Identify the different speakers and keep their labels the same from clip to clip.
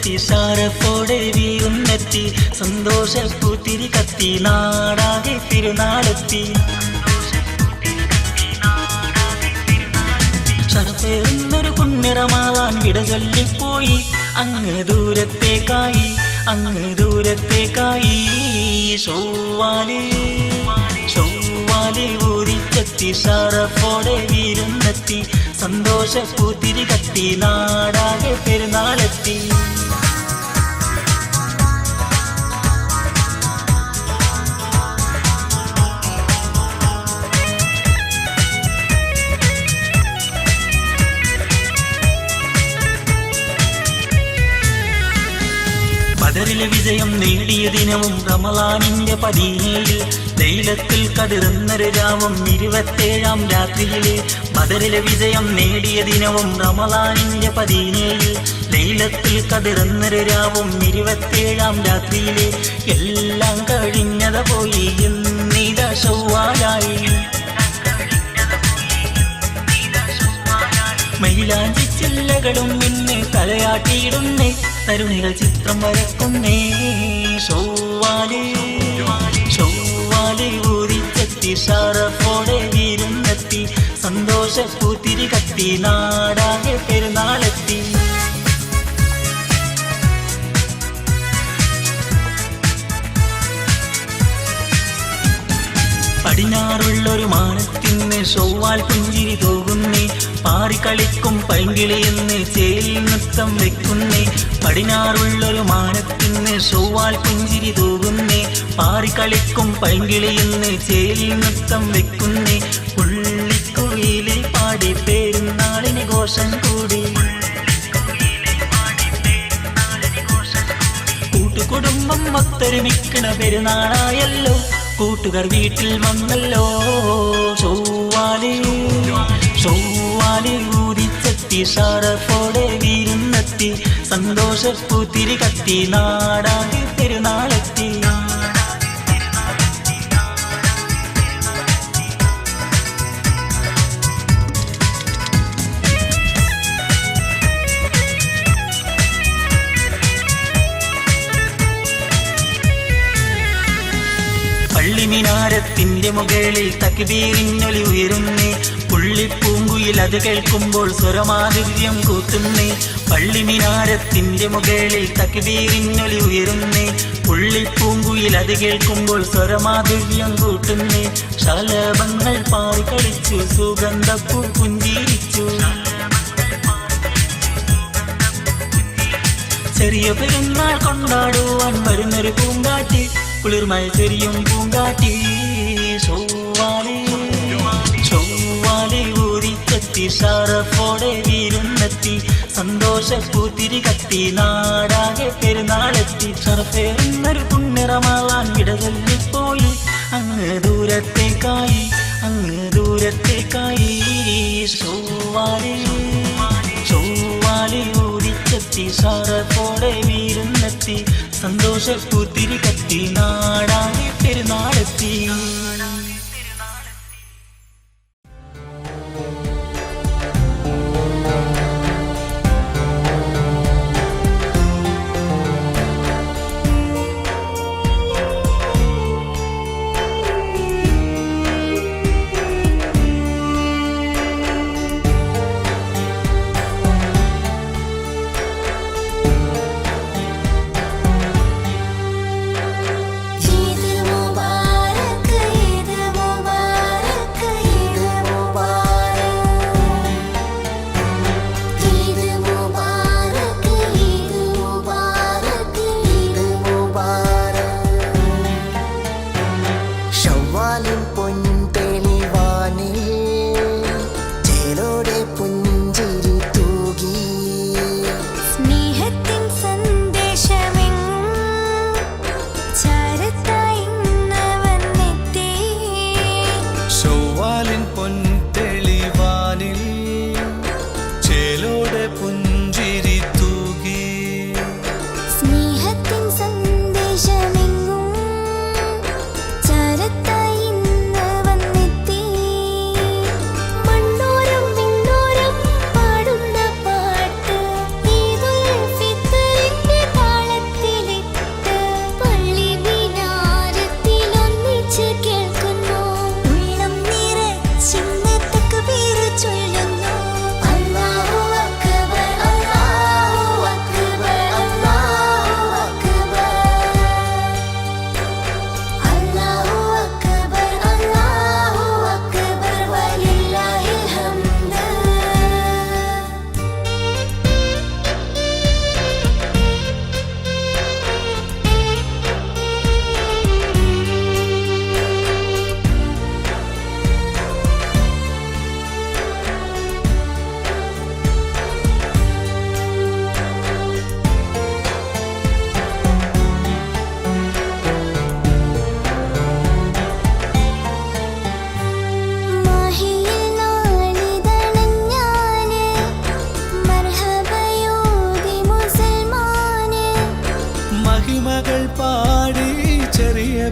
Speaker 1: ഊരിച്ചെത്തി ഷാരഫോടെ വീരുന്നെത്തി സന്തോഷപ്പൂത്തിരി കത്തി നാടാകെ തിരുനാളെത്തി ഷറഫേറുന്നൊരു പുണ്യറമാവാൻ വിട ചൊല്ലിപ്പോയി അങ്ങ് ദൂരത്തേക്കായി ശൗവാലി ഊരിച്ചെത്തി ഷറഫോടെ വീരുന്നെത്തി സന്തോഷപ്പൂത്തിരി കത്തി നാടാകെ പെരുന്നാളെത്തി ബദറിലെ വിജയം നേടിയ ദിനവും റമളാനിന്റെ 17 ലൈലത്തുൽ ഖദ്ർ എന്നൊരു രാവും 27-ാം രാത്രിയില് ബദറിലെ വിജയം നേടിയ ദിനവും റമളാനിന്റെ 17 ലൈലത്തുൽ ഖദ്ർ എന്നൊരു രാവും 27-ാം രാത്രിയില് എല്ലാം കഴിഞ്ഞത് പോയി എന്നിതാ ശൗവാലായി മൈലാഞ്ചി ചില്ലകളും ഇന്ന് തലയാട്ടിയിടുന്നേ തരുണികൾ ചിത്രം വരക്കുന്നേ ശൗവാലി ഊരിച്ചെത്തി ഷറഫോടെ വീരുന്നെത്തി സന്തോഷപ്പൂത്തിരി കത്തി നാടാകെ പെരുന്നാളെത്തി പടിഞ്ഞാറുള്ളൊരു മാനത്തിന്ന് ശൗവാൽ പുഞ്ചിരി തൂകുന്നേ പാറിക്കളിക്കും പൈങ്കിളിയെന്ന് ചേലിൽ നൃത്തം വെക്കുന്നേ പടിഞ്ഞാറുള്ളൊരു മാനത്തിന്ന് ശൗവാൽ പുഞ്ചിരി തൂകുന്നേ പാറിക്കളിക്കും പൈങ്കിളിയെന്ന് ചേലിൽ നൃത്തം വെക്കുന്നേ പുള്ളിക്കുയിലിൽ പാടി പെരുന്നാളിന് ഘോഷം കൂടി കൂട്ടുകുടുംബം ഒത്തൊരുമിക്കണ പെരുന്നാളായല്ലോ കൂട്ടുകാർ വീട്ടിൽ വന്നല്ലോ ശൗവാലി ഊരിച്ചെത്തി ഷറഫോടെ വീരുന്നെത്തി സന്തോഷപ്പൂത്തിരി കത്തി നാടാകെ പെരുന്നാളെത്തി പള്ളിമിനാരത്തിന്റെ മുകളിൽ തക്ബീറിനൊലി ഉയരുന്നേ പുള്ളിപ്പൂങ്കുയിൽ അത് കേൾക്കുമ്പോൾ സ്വരമാധുര്യം കൂട്ടുന്നേ പള്ളിമിനാരത്തിന്റെ മുകളിൽ തക്ബീറിനൊലി ഉയരുന്നേ പുള്ളിപ്പൂങ്കുയിൽ അത് കേൾക്കുമ്പോൾ സ്വരമാധുര്യം കൂട്ടുന്നേ ശലഭങ്ങൾ പാറിക്കളിച്ചു സുഗന്ധപ്പൂ പുഞ്ചിരിച്ചു ചെറിയ പെരുന്നാൾ കൊണ്ടാടുവാൻ വരുന്നൊരു പൂങ്കാറ്റി കുളിർമഴ ചെറിയും പൂങ്കാറ്റി ശൗവാലി ഊരിച്ചെത്തി ഷറഫോടെ വീരുന്നെത്തി സന്തോഷപ്പൂത്തിരി കത്തി നാടാകെ പെരുന്നാളെത്തി ഷറഫേറുന്നൊരു പുണ്യറമാവാൻ വിട ചൊല്ലിപ്പോയി അങ്ങ് ദൂരത്തേക്കായി ശൗവാലി ഊരിച്ചെത്തി ഷറഫോടെ വീരുന്നെത്തി സന്തോഷപ്പൂത്തിരി കത്തി നാടാകെ പെരുന്നാളെത്തി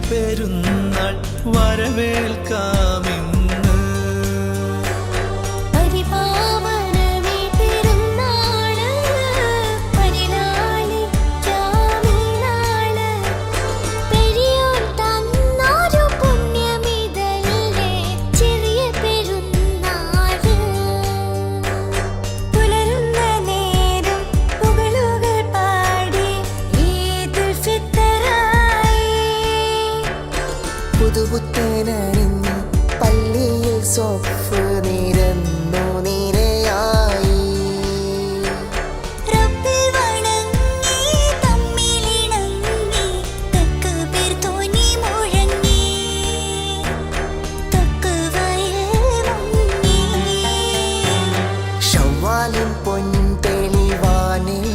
Speaker 1: പെരുന്നാൾ വരവേൽക്കാമിന്ന്.
Speaker 2: പുതുപുത്തനണിഞ്ഞ് പള്ളിയിൽ സ്വഫ് നിരന്നു നിരയായി.
Speaker 3: റബ്ബിൽ വണങ്ങി തമ്മിലിണങ്ങി തക്ബീർ ധ്വനി മുഴങ്ങി തഖ്വയിൽ മുങ്ങി.
Speaker 2: ശവ്വാലിൻ പൊൻതെളിവാനിൽ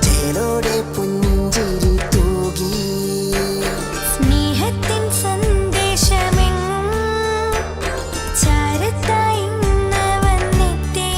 Speaker 2: ചേലോടെ പുഞ്ചിരി തൂകി.
Speaker 3: സ്നേഹത്തിൻ സന്ദേശമെങ്ങും ചാരത്തായി ഇന്ന് വന്നെത്തി.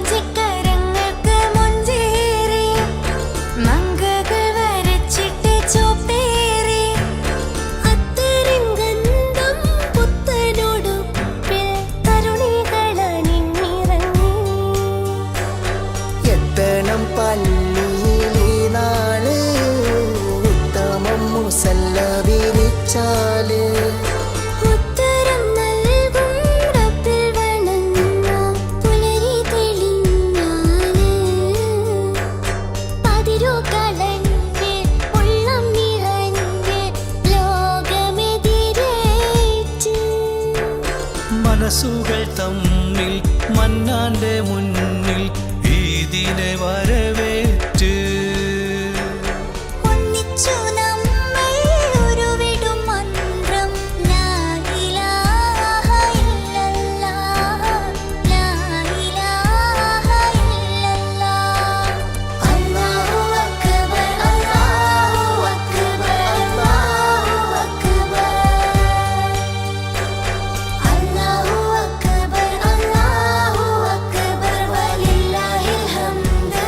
Speaker 3: മൈലാഞ്ചിക്കരങ്ങൾക്ക് മുഞ്ചേറി മങ്കകൾ വരച്ചിട്ട് ചോപ്പേറി അത്തരം ഗന്ധം പുത്തനൊടുപ്പിൽ തരുണികളണിഞ്ഞിറങ്ങി.
Speaker 2: എത്തണം പള്ളിയിലെ നാള് ഉത്തമം മുസല്ല വിരിച്ചാല്.
Speaker 3: ഉത്തരം നൽകും റബ്ബിൽ വണങ്ങാം പുലരി തെളിഞ്ഞാല്. പതിരു കളഞ്ഞ് ഉള്ളം നിറഞ്ഞ് ലോകമെതിരേറ്റ്.
Speaker 1: മനസ്സുകൾ തമ്മിൽ മന്നാന്റെ മുന്നിൽ ഈദിനെ വരവേറ്റ്.
Speaker 3: ഒന്നിച്ചു നമ്മൾ ഉരുവിടും മന്ത്രം ലാ ഇലാഹ ഇല്ലല്ലാഹ് ലാ ഇലാഹ ഇല്ലല്ലാഹ്. അല്ലാഹു അക്ബർ അല്ലാഹു അക്ബർ അല്ലാഹു അക്ബർ അല്ലാഹു അക്ബർ അല്ലാഹു അക്ബർ വലില്ലാഹിൽ ഹംദ്.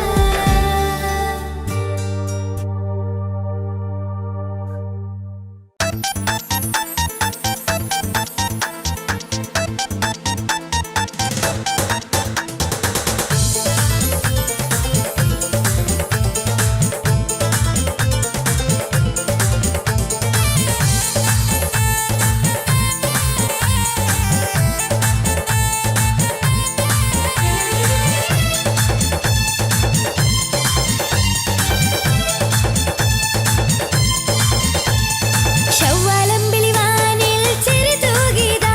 Speaker 3: ശവ്വാലമ്പിളി വാനിൽ ചിരി തൂകിതാ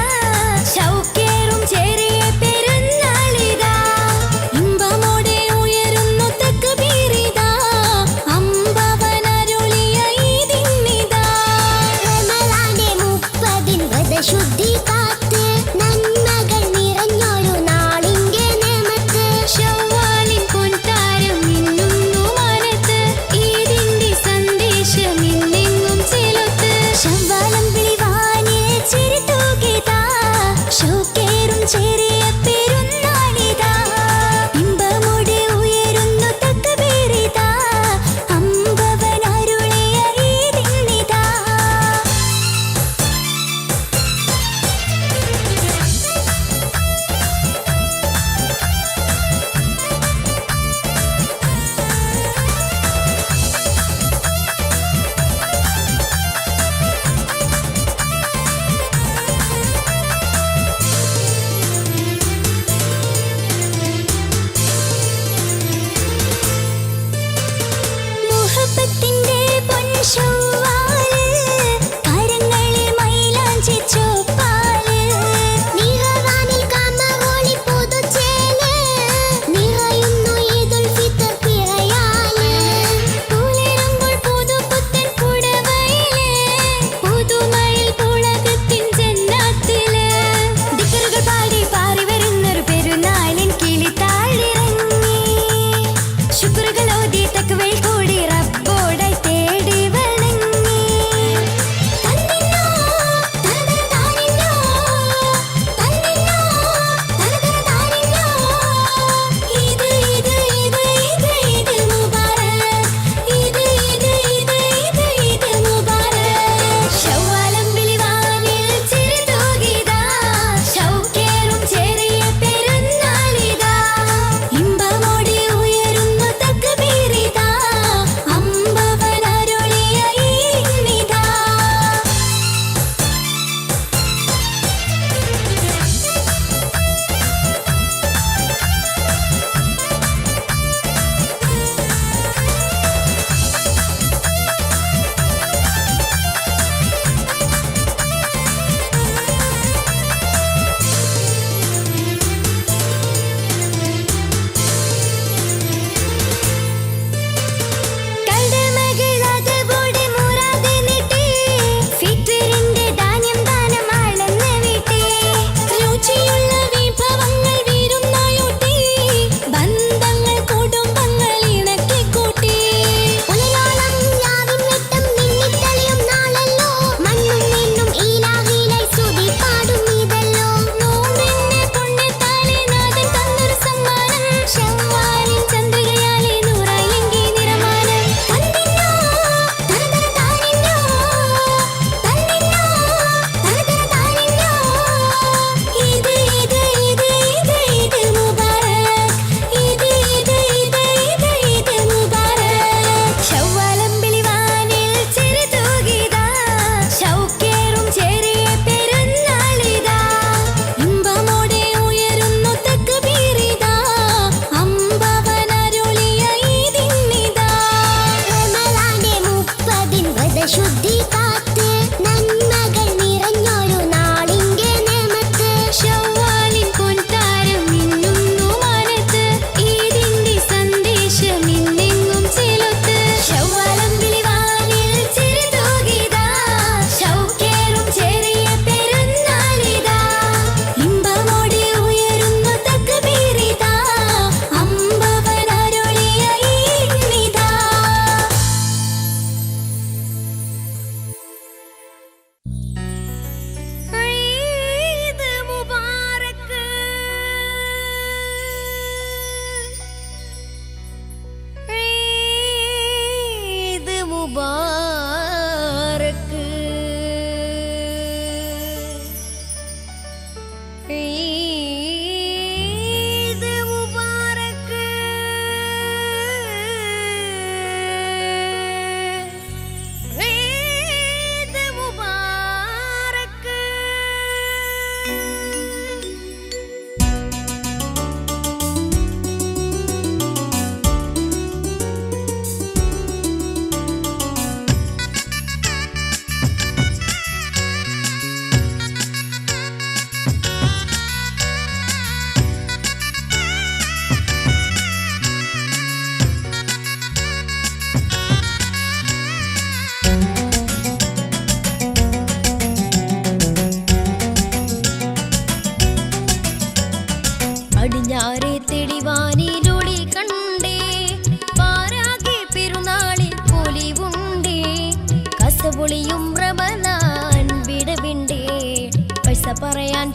Speaker 3: ശൗക്കേറും ചെറിയ പെരുന്നാളിതാ. ഇമ്പമോടെ ഉയരുന്നു തക്ബീറിതാ അമ്പവനരുളിയ ഈദിന്നിതാ. റമളാന്റെ 30 വ്രതശുദ്ധി കാത്ത് നന്മകൾ നിറഞ്ഞൊരു നാളിന്റെ നേമത്ത്. ശവ്വാലിൻ പൊൻതാരം മിന്നുന്നു മനത്ത് ഈദിന്റെ സന്ദേശം ഇന്നെങ്ങും ചെലുത്ത്. ശവ്വാലമ്പിളി വാനിൽ ചിരി തൂകിതാ ശൗക്കേറും ചെറിയ പെരുന്നാളിതാ. ഇമ്പമോടെ ഉയരുന്നു തക്ബീറിതാ അമ്പവനരുളിയ ഈദിന്നിതാ.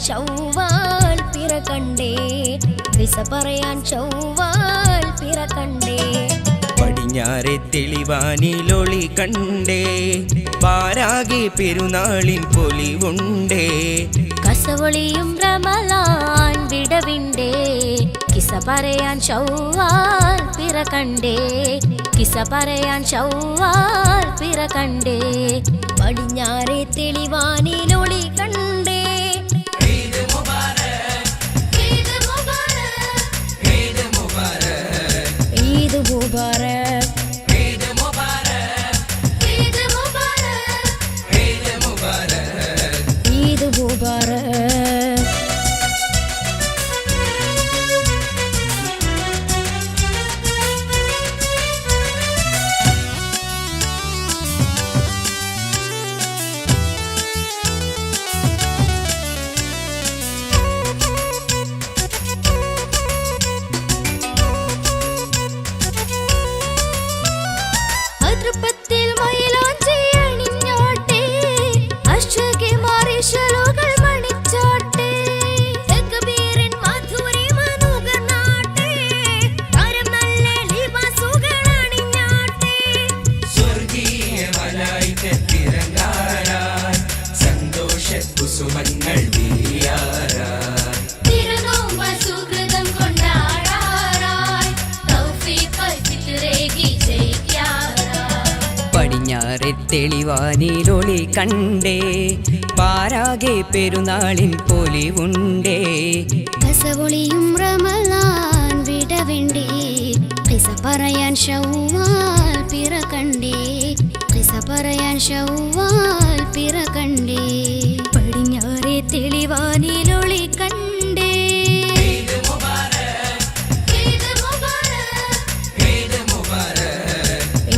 Speaker 3: ചൊവ്വാൽ പിറ കണ്ടേ വിസ പറയാൻ ചൊവ്വാൽ പിറ കണ്ടേ
Speaker 4: പടിഞ്ഞാറെ തെളിവാനിലൊളി കണ്ടേ പാരാകെ പെരുന്നാളിൻ പൊലിവുണ്ടേ
Speaker 3: കസവൊളിയും റമലാൻ വിടവിണ്ടേ കിസ പറയാൻ ചൊവ്വാൽ പിറ കണ്ടേ കിസ പറയാൻ ചൊവ്വാൽ പിറ കണ്ടേ പടിഞ്ഞാറെ തെളിവാനിലൊളി കണ്ടേ
Speaker 1: ഈദ് മുബാരക്
Speaker 3: ഈദ് മുബാരക്
Speaker 1: ഈദ് മുബാരക്
Speaker 3: ഈദ് മുബാരക്
Speaker 1: ഈദ് മുബാരക്
Speaker 3: ഈദ് മുബാരക്
Speaker 1: ഈദ് മുബാരക്
Speaker 3: ഈദ് മുബാരക് അതൃപ്പത്തിൽ മയിലാഞ്ചി അണിഞ്ഞോട്ടെ അശ്വകി മാറിശലുകൾ മണിച്ചോട്ടെ തക്ബീറിൻ മധുരിമ നുകർന്നാട്ടെ താരം നല്ല ലിബാസുകൾ അണിഞ്ഞാട്ടെ
Speaker 4: സ്വർഗീയ മലായികത്തിറങ്ങാനായി സന്തോഷ കുസുമങ്ങൾ വിരിയാറായി
Speaker 3: തിരുനോമ്പ സുകൃതം കൊണ്ടാടാറായി തൗഫീഖ് ഫിത്റേകി ജയിക്കാറായി
Speaker 4: പടിഞ്ഞാറെ തെളിവാനിലൊളി കണ്ടേ പാരാകെ പെരുന്നാളിൻ പൊലിവുണ്ടേ
Speaker 3: കസവൊളിയും റമലാൻ വിടവിണ്ടേ കിസ പറയാൻ ശൗവാൽ പിറ കണ്ടേ കിസ പറയാൻ ശൗവാൽ പിറ കണ്ടേ പടിഞ്ഞാറെ തെളിവാനിലൊളി കണ്ടേ
Speaker 1: ഈദ് മുബാരക്
Speaker 3: ഈദ് മുബാരക്
Speaker 1: ഈദ് മുബാരക്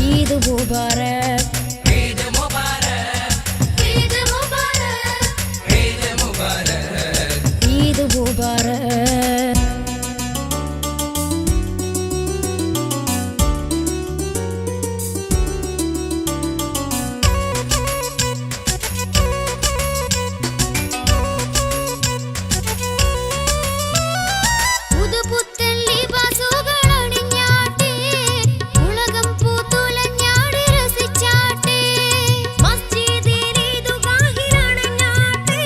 Speaker 3: ഈദ് മുബാരക്
Speaker 1: ഈദ് മുബാരക്
Speaker 3: ഈദ് മുബാരക്
Speaker 1: ഈദ് മുബാരക്
Speaker 3: ഈദ് മുബാരക് പുതുപുത്തൻ ലിബാസുകൾ അണിഞ്ഞാട്ടെ ഉലകം പൂത്തുലഞ്ഞാടി രസിച്ചാട്ടെ മസ്ജിദിൽ ഈദുഗാഹിൽ അണഞ്ഞാട്ടെ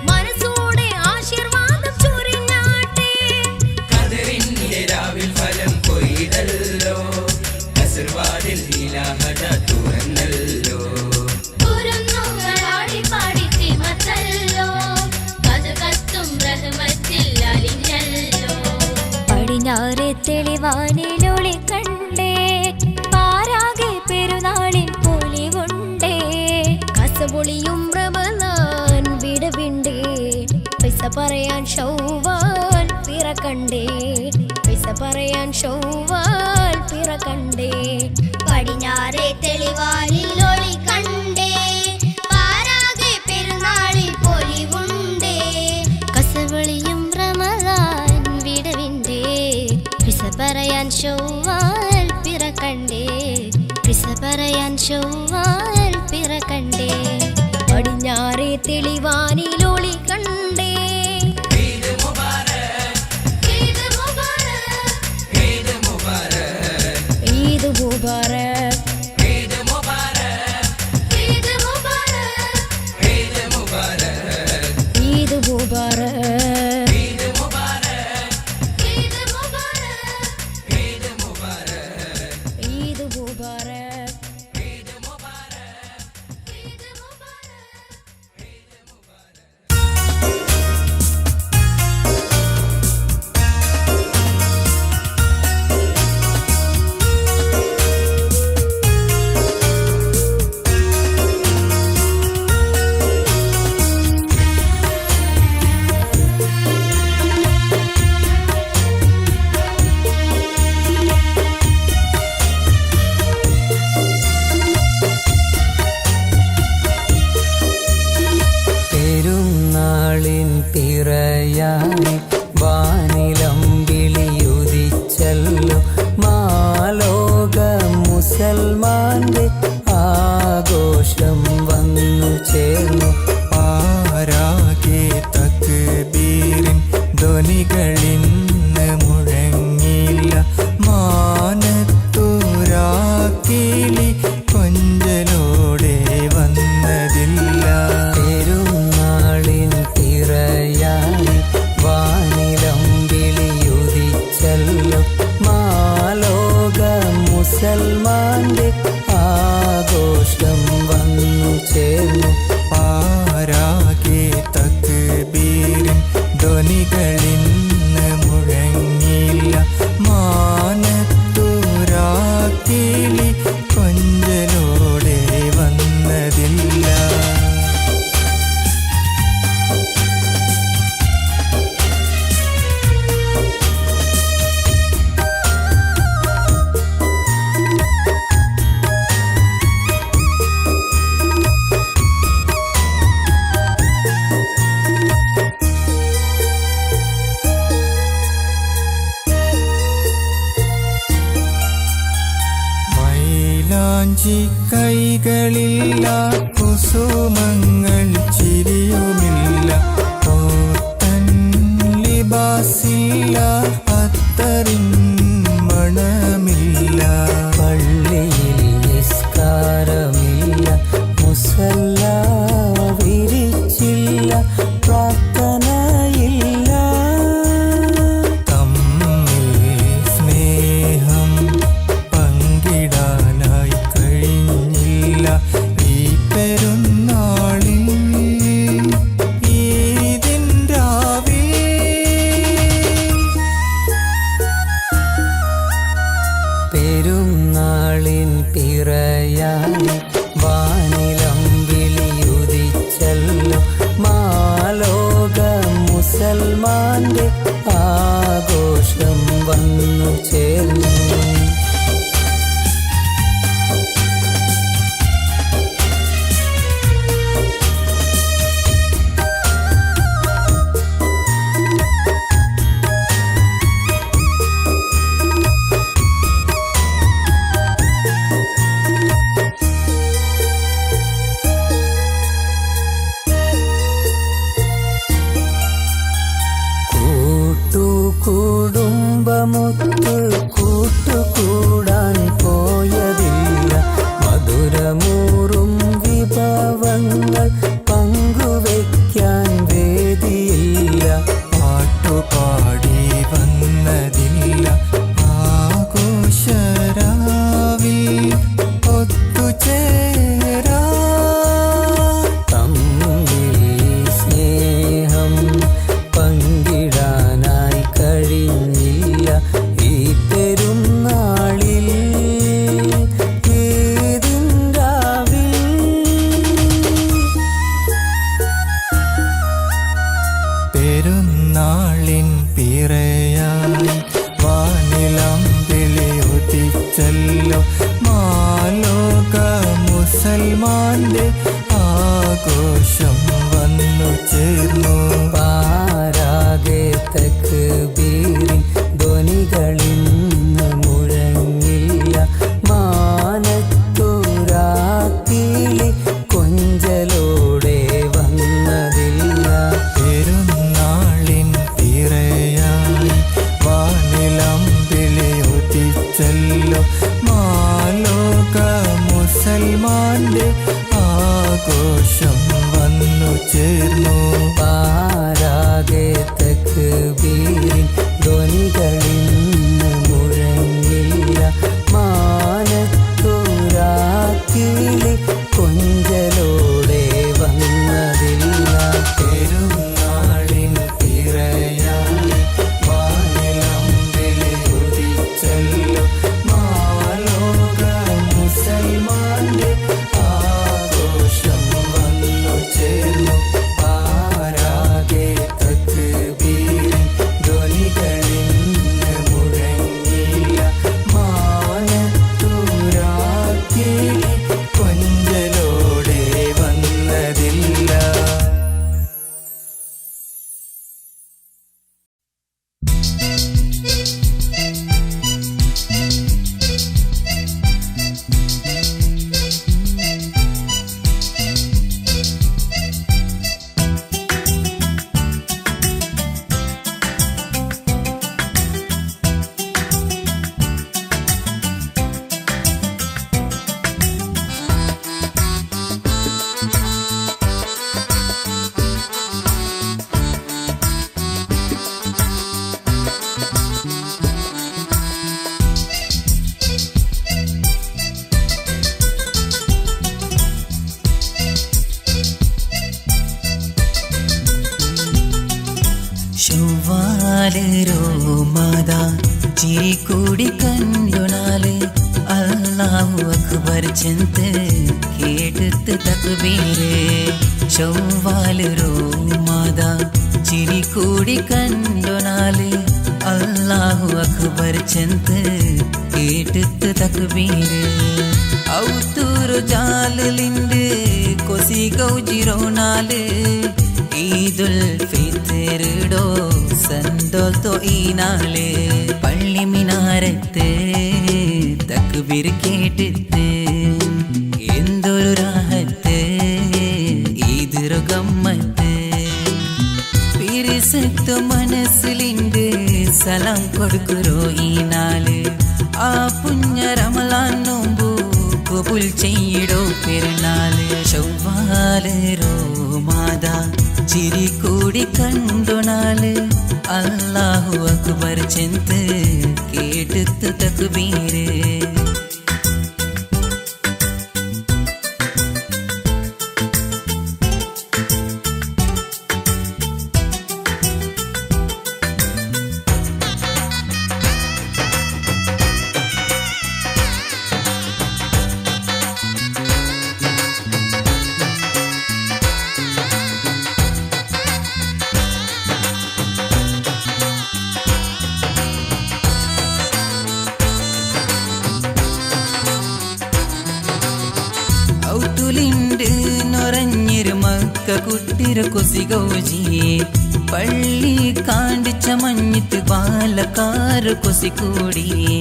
Speaker 3: മനസ്സോടെ ആശീർവാദം ചൊരിഞ്ഞാട്ടെ
Speaker 4: കതിരിന്റെ രാവിൽ ഫലം കൊയ്തല്ലോ കസർവാദിൽ ഇലാഹത തുറന്നല്ലോ
Speaker 3: കുരുന്നുകളാടി പാടി തിമത്തല്ലോ കഥ കത്തും റഹ്മത്തിൽ അലിഞ്ഞല്ലോ പടിഞ്ഞാറെ തെളിവാനിലൊളി കണ്ടേ പാരാകെ പെരുന്നാളിൻ പൊലിവുണ്ടേ കസപൊളിയും റമലാൻ വിടവിണ്ടേ പൈസ പറയാൻ ശൗവാൽ പിറ കണ്ടേ പൈസ പറയാൻ ശൗവാൽ പിറ കണ്ടേ പടിഞ്ഞാറെ തെളിവാനിലൊളി കണ്ടേ പാരാകെ പെരുന്നാളിൽ പൊലിവുണ്ടേ കസവളിയും റമലാൻ വിടവിണ്ടേ പിസ പറയാൻ ശൗവാൽ പിറ കണ്ടേ പിസ പറയാൻ ശൗവാൽ പിറ കണ്ടേ പടിഞ്ഞാറെ തെളിവാനിലൊളി കണ്ടേ
Speaker 1: ഈദ് മുബാരക്
Speaker 3: ഈദ് മുബാരക്
Speaker 1: ഈദ് മുബാരക്
Speaker 3: ഈദ് മുബാരക്
Speaker 1: ഈദ് മുബാരക്
Speaker 3: ഈദ് മുബാരക്
Speaker 1: ഈദ് മുബാരക്
Speaker 3: ഈദ് മുബാരക്
Speaker 1: ഈദ് മുബാരക്
Speaker 3: ഈദ് മുബാരക്
Speaker 1: ഈദ് മുബാരക്
Speaker 3: ഈദ് മുബാരക്
Speaker 1: ഈദ് മുബാരക്
Speaker 3: ഈദ് മുബാരക്
Speaker 5: ധ്വനികളിന്ന് മുഴങ്ങില്ല. മാനത്തൂരാക്കിളി കൊഞ്ചലോടെ വന്നതില്ല.
Speaker 2: പെരുന്നാളിൻ തിറയായി വാനിലം വിളിയുദിച്ചല്ലോ. മാലോക മുസൽമാന്റെ ആഘോഷം വന്നു ചേർന്നു.
Speaker 5: പാരാകെ തക്ബീരിൻ ധ്വനികളിന്ന് മുഴങ്ങില്ല. മാനത്തൂരാക്കിളി കൊഞ്ചലോടെ വന്നതില്ല. മൈലാഞ്ചി കൈകളില്ല, കുസുമങ്ങൾ ചിരിയുമില്ല. പോത്തൻ ലിബാസില്ല, അത്തറിൻ മണമില്ല.
Speaker 2: പള്ളിയിൽ നിസ്കാരമില്ല, മുസല്ല വിരിച്ചില്ല, പ്രാർത്ഥനയില്ല.
Speaker 5: തമ്മിൽ സ്നേഹം പങ്കിടാനായി കഴിഞ്ഞില്ല. ഈ പെരുന്നാളിൽ ഈദിൻ രാവിൽ.
Speaker 2: പെരുന്നാളിൻ പിറയായി വാനിലം വിളിയുദിച്ചല്ലോ. മാലോക മുസൽമാന്റെ ആഘോഷം വന്നു ചേർന്നു. കൂട്ടുകുടുംബമൊത്ത് കൂട്ടുകൂടാൻ പോയതില്ല. മധുരമൂറും വിഭവങ്ങൾ പങ്കുവയ്ക്കാൻ വേദിയില്ല.
Speaker 5: പാട്ടുപാടി വന്നതില്ല. ആഘോഷരാവിൽ ഒത്തുചേരാ.
Speaker 2: തമ്മിൽ സ്നേഹം പങ്കിടാനായി കഴിഞ്ഞില്ല. ഈ പെരുന്നാളിൽ ഈദിൻ രാവിൽ.
Speaker 5: പെരുന്നാളിൻ പിറയായി വാനിലം വിളിയുദിച്ചല്ലോ. മാലോക മുസൽമാന്റെ ആഘോഷം വന്നു ചേർന്നു.
Speaker 2: പാരാകെ തക്ബീരിൻ ധ്വനികളിന്ന് മുഴങ്ങില്ല. മാനത്തൂരാക്കിളി കൊഞ്ചലോടെ വന്നതില്ല.
Speaker 5: പെരുന്നാളിൻ പിറയായി
Speaker 6: മാതാ ചിരി കൂടി കണ്ടുനാല് അല്ലാഹു അക്ബർ ചെന്ത് കേട്ടിട്ട് തക്ബീര് ചൊവ്വാലോ മാതാ ചിരി കൂടി കണ്ടുനാല് അല്ലാഹു അക്ബർ ചെന്ത് കേട്ടിട്ട് തക്ബീര് ഔത്തൂരു ജാലിലിണ്ട് കൊസി ഗൗജിറോനാല് ഈദുൽ ഫിത്റിടോ സന്തോൽത്തോ ഈനാല് പള്ളി മിനാരത്ത് തക്ബീർ കേട്ടിട്ട് എന്തൊരു രാഹത്ത് ഈദൊരു ഗമ്മത്ത് പിരിസത്ത് മനസ്സിലിണ്ട് സലാം കൊടുക്കുറോ ഈനാല് ആ പുണ്യ റമളാൻ നോമ്പു കബൂൽ ചെയ്യിടോ പെരുന്നാള് ചൊവ്വാലോ മാതാ ചിരി കൂടി കണ്ടുനാല് അല്ലാഹു അക്ബർ ചെന്ത് കേട്ടിട്ട് തക്ബീര് ഔത്തുലിണ്ട് നൊറഞ്ഞൊരു മക്ക കുട്ടിര കൊസികോജിയെ പള്ളി കാണ്ടിച്ച മഞ്ഞിത്ത് പാലക്കാർ കൊസിക്കൂടിയെ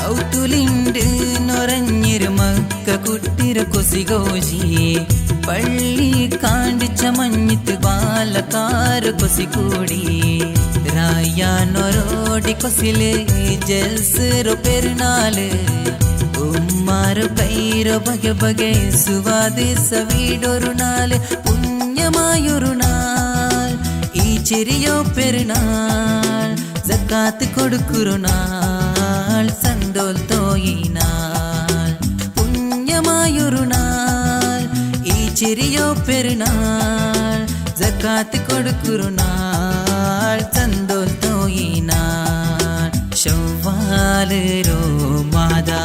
Speaker 6: ഔത്തുലിണ്ട് നൊറഞ്ഞൊരു മക്ക കുട്ടിര കൊസികോജിയെ പള്ളി കാണ്ടിച്ച മഞ്ഞിത്ത് പാലക്കാർ കൊസിക്കൂടിയെ രായാനൊരോടി കൊസില് ജൽസറോ പെരുന്നാള് ഉമ്മാരു കൈരോ ബഗെ ബഗെ സുവാദ് സവീടൊരു നാള് പുണ്യമായൊരു നാൾ ഈ ചെറിയോ പെരുന്നാൾ സക്കാത്ത് കൊടുക്കുറു നാൾ സന്തോൽ തോയി നാൾ പുണ്യമായൊരു നാൾ ഈ ചെറിയോ പെരുന്നാൾ സക്കാത്ത് കൊടുക്കുറു നാൾ സന്തോൽ തോയി നാൾ ചൊവ്വാലോ മാതാ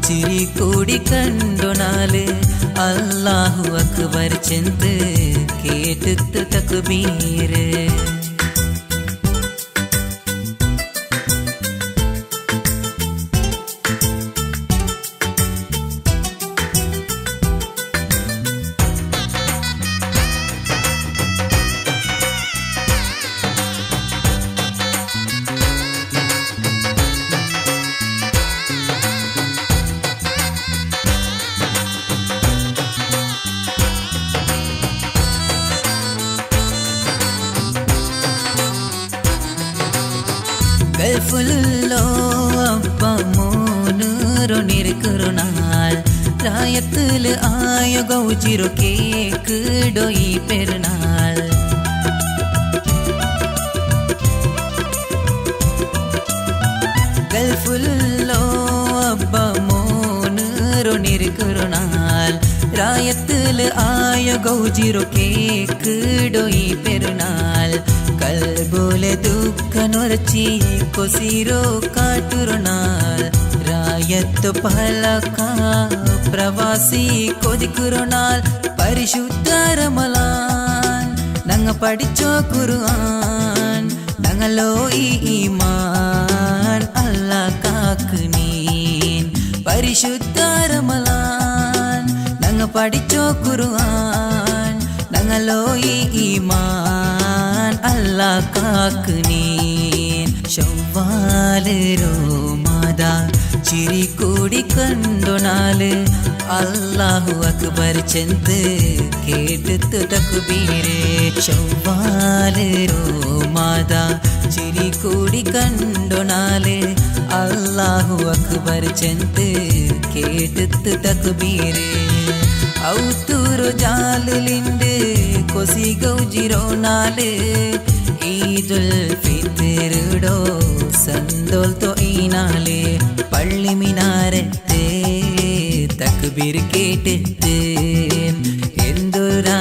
Speaker 6: ചിരി കൂടി കണ്ടുനാല് അല്ലാഹു അക്ബർ ചെന്ത് കേട്ടിട്ട് തക്ബീര് ഗൾഫുല്ലോ അപ്പ മോനൂറോ നിരക്കുറു നാൾ രായത്തില് ആയ ഗൗജിറോ കേക്കിടോ ഈ പെരുന്നാൾ ഗൾഫുല്ലോ അപ്പ മോനൂറോ നിരക്കുറു നാൾ രായത്തില് ആയ ഗൗജിറോ കേക്കിടോ ഈ പെരുന്നാൾ കൽബോലെ ദുഃഖനൊരച്ചി കൊസിരോ കാട്ടുറുനാൾ രായത്ത് പലക പ്രവാസി കൊതിക്കുറുനാൾ പരിശുദ്ധ റമളാൻ ഞങ്ങ പഠിച്ചോ ഖുർആൻ ഞങ്ങളോ ഈ ഈമാൻ അല്ലാ കാക്ക് നീൻ പരിശുദ്ധ റമളാൻ ഞങ്ങ പഠിച്ചോ ഖുർആൻ ഞങ്ങളോ ഈ ഈമാൻ അല്ലാ കാക്ക് നീൻ ചൊവ്വാലോ മാതാ ചിരി കൂടി കണ്ടുനാല് അല്ലാഹു അക്ബർ ചെന്ത് കേട്ടിട്ട് തക്ബീര് ചൊവ്വാലോ മാതാ ചിരി കൂടി കണ്ടുനാല് അല്ലാഹു അക്ബർ ചെന്ത് കേട്ടിട്ട് തക്ബീര് ഔത്തൂരു ജാലിലിണ്ട് കൊസി ഗൗജിറോ നാല് ഈദുൽ ഫിത്റിടോ സന്തോൽത്തോ ഈനാല് പള്ളി മിനാരത്ത് തക്ബീർ കേട്ടിട്ട് എന്തൊരു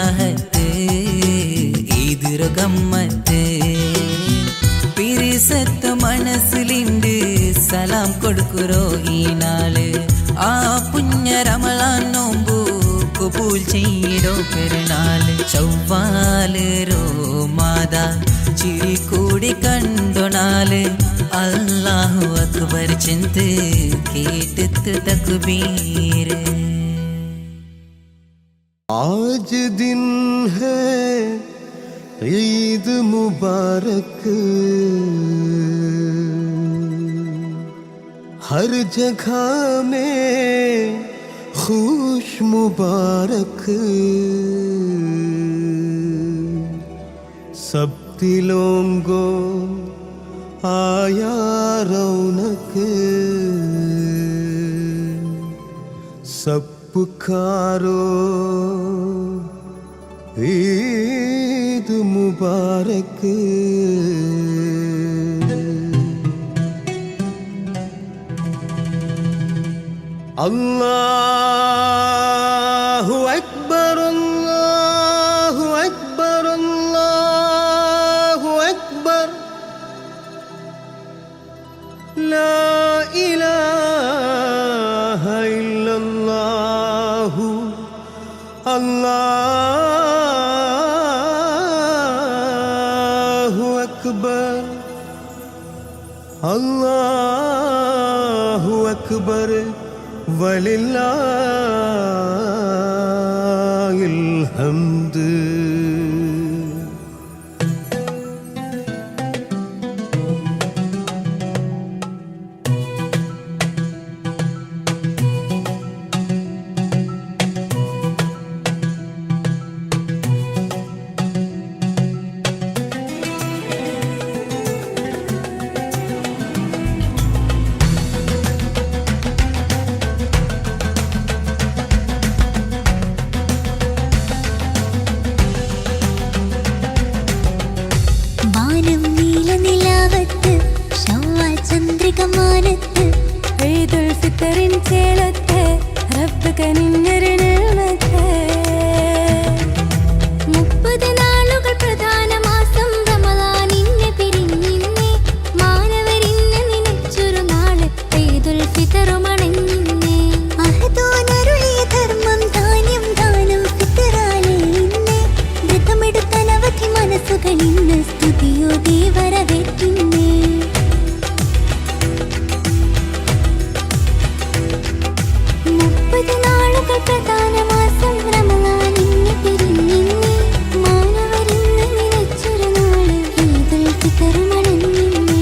Speaker 6: എന്തൊരു ഗമ്മത്ത് പിരിസത്ത മനസ്സിലുണ്ട് സലാം കൊടുക്കുറോ ഈ നാള് ആ പുണ്യ റമളാൻ നോമ്പു കബൂൽ ചെയ്യടോ പെരുന്നാള് ചൊവ്വാല് മാത ചിരി കൂടി കണ്ടോണാല് അല്ലാഹു അക്ബർ ചിന്ത് കേട്ടത്ത് തക്ബീർ
Speaker 7: आज दिन है ईद मुबारक हर जगह में खुश मुबारक सब दिलों को आया रौनक सब पुकारो ईद मुबारक अल्लाहु अकबर अल्लाहु अकबर अल्लाहु अकबर ला इलाहा इल्लल्लाह अल्लाहु अकबर अल्लाहु अकबर वलिल्लाहिल हम्द
Speaker 3: മാനത്ത് ഈദുൽ ഫിത്തറിൻ ചേലത്ത് റബ്ബ് കനിഞ്ഞൊരു നിഅമത്ത് 30 നാളുകൾ പ്രധാന മാസം റമളാനിന്നെ പിരിഞ്ഞിന്നെ മാനവരിന്നെ നിനച്ചൊരു നാള് ഈദുൽ ഫിത്തറും അണഞ്ഞിന്നെ അഹദോനരുളിയ ധർമ്മം ധാന്യം ദാനം ഫിത്തറാലേ ഇന്നെ വ്രതമെടുത്തനവധി മനസ്സുകളിന്ന് സ്തുതിയോടെ വരവേറ്റിന്നെ 30 നാളുകൾ പ്രധാന മാസം റമളാനിന്നെ പിരിഞ്ഞിന്നെ മാനവരിന്ന് നിനച്ചൊരു നാള് ഈദുൽ ഫിത്തറും അണഞ്ഞിന്നെ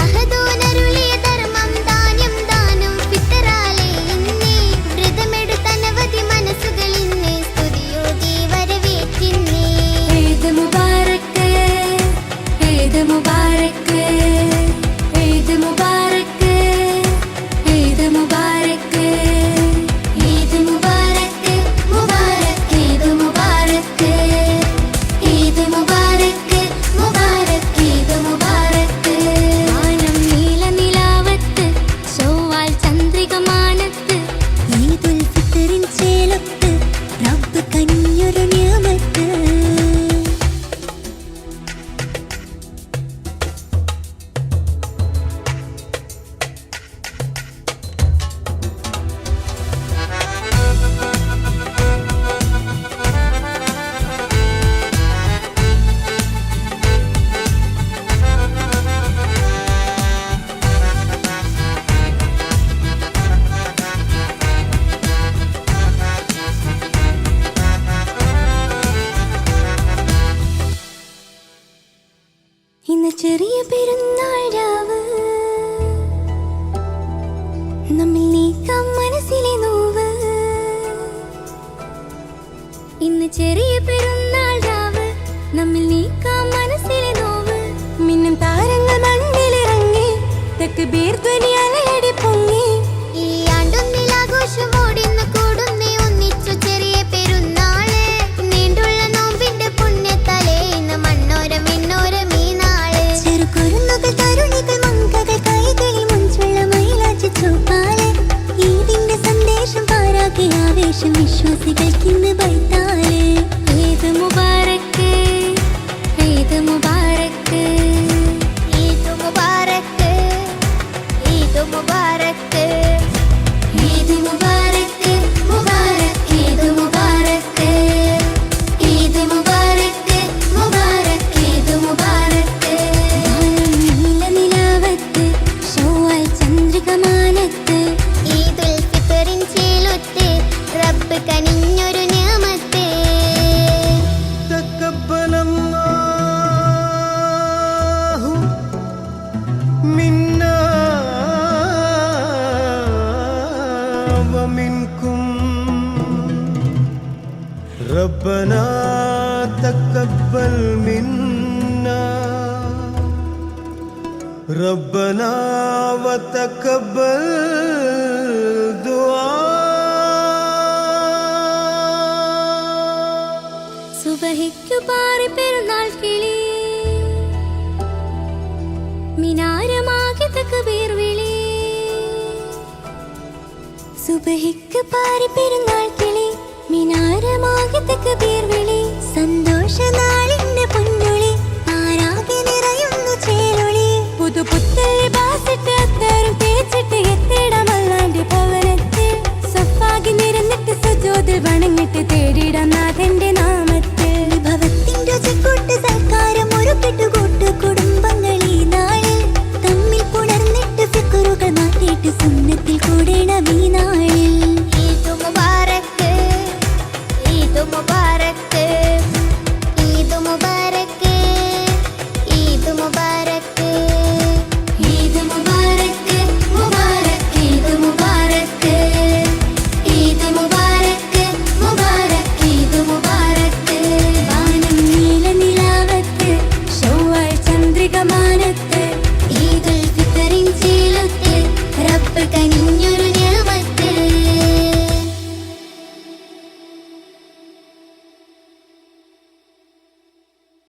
Speaker 3: അഹദോനരുളിയ ധർമ്മം ധാന്യം ദാനം ഫിത്തറാലേ ഇന്നെ വ്രതമെടുത്തനവധി മനസ്സുകളിന്നെ സ്തുതിയോടെ വരവേറ്റിന്നെ ഈദ് മുബാറക് ഈദ് മുബാറക് ഈദ് മുബാറക് ഈദ് മുബാറക് ഈദ് മുബാറക് മുബാറക് ഈദ് മുബാറക് ഈദ് മുബാറക് മുബാറക് ഈദ് മുബാറക് മാനം നീല നിലാവത്ത് ചൊവ്വാൽ ചന്ദ്രിക മാനത്ത് ഈദുൽ ഫിത്തറിൻ ചേലത്ത് റബ്ബ് കനിഞ്ഞൊരു നിഅമത്ത് ഇന്ന് ചെറിയ പെരുന്നാൾ രാവ് നമ്മിൽ നീക്കാം മനസ്സിലെ നോവ് ഇന്ന് ചെറിയ പെരുന്നാൾ രാവ് നമ്മിൽ നീക്കാം മനസ്സിലെ നോവ് മിന്നും താരങ്ങൾ മണ്ണിലിറങ്ങി തക്ബീർ ധ്വനി അലയടി പൊങ്ങി ഈ ആണ്ടൊന്നിൽ ആഘോഷമോടിന്ന് കൂടുന്നേ ഒന്നിച്ചു ചെറിയ പെരുന്നാള് നീണ്ടുള്ള നോമ്പിന്റെ പുണ്യത്തലേ ഇന്ന് മണ്ണോരം മിന്നോരം ഈ നാള് ചെറുകുരുന്നുകൾ തരുണികൾ മങ്കകൾ കൈകളിൽ മുഞ്ചുള്ള മൈലാച്ചി ചൂപ്പാല് ഈദിന്റെ സന്ദേശം പാരാകെ ആവേശം വിശ്വാസികൾക്കിന്ന് ബൈത്താല് ഈദ് മുബാറക് ഈദ് മുബാരക്ക് ഈദ് മുബാരക്ക് ഈദ് മുബാരക്ക് ഈദ് മുബാരക്ക് മുബാരക്ക് ഈദ് മുബാരക്ക് ഈദ് മുബാരക്ക് മുബാരക്ക് ഈദ് മുബാരക്ക് നീലനിലാവത്ത് ശൗവൽ ചന്ദ്രികമാനത്ത് ഈദുൽ ഫിത്റിൻ ചേലൊത്ത് റബ്ബ് കനിഞ്ഞൊരു നിഅമത്ത്
Speaker 7: تقبل الله منا ومنكم ربنا تقبل منا ربنا وتقبل دعاء
Speaker 3: സുബഹിക്കു പാറി പെരുന്നാൾ കിളി മിനാരമാകെ തക്ബീർ വിളി സുബഹിക്കു പാറി പെരുന്നാൾ